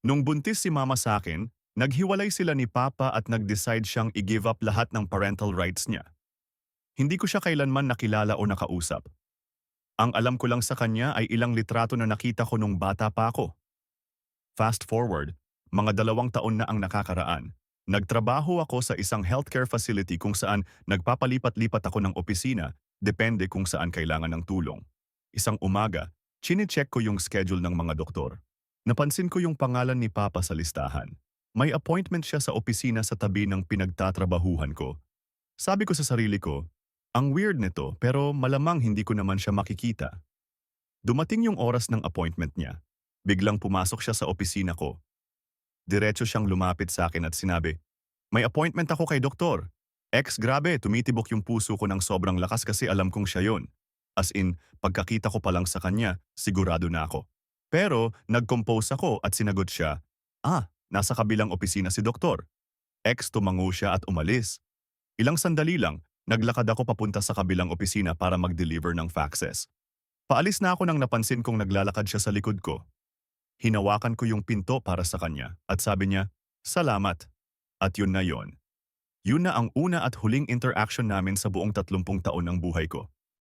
Nung buntis si mama sa akin, naghiwalay sila ni Papa at nag-decide siyang i-give up lahat ng parental rights niya. Hindi ko siya kailanman nakilala o nakausap. Ang alam ko lang sa kanya ay ilang litrato na nakita ko nung bata pa ako. Fast forward, mga 2 taon na ang nakakaraan. Nagtrabaho ako sa isang healthcare facility kung saan nagpapalipat-lipat ako ng opisina, depende kung saan kailangan ng tulong. Isang umaga, chine-check ko yung schedule ng mga doktor. Napansin ko yung pangalan ni Papa sa listahan. May appointment siya sa opisina sa tabi ng pinagtatrabahuhan ko. Sabi ko sa sarili ko, ang weird nito pero malamang hindi ko naman siya makikita. Dumating yung oras ng appointment niya. Biglang pumasok siya sa opisina ko. Diretso siyang lumapit sa akin at sinabi, "May appointment ako kay doktor." Grabe, tumitibok yung puso ko ng sobrang lakas kasi alam kong siya yun. As in, pagkakita ko pa lang sa kanya, sigurado na ako. Pero, nag-compose ako at sinagot siya, nasa kabilang opisina si doktor. Tumango siya at umalis. Ilang sandali lang, naglakad ako papunta sa kabilang opisina para mag-deliver ng faxes. Paalis na ako nang napansin kong naglalakad siya sa likod ko. Hinawakan ko yung pinto para sa kanya at sabi niya, "Salamat." At yun na yon. Yun na ang una at huling interaction namin sa buong 30 taon ng buhay ko.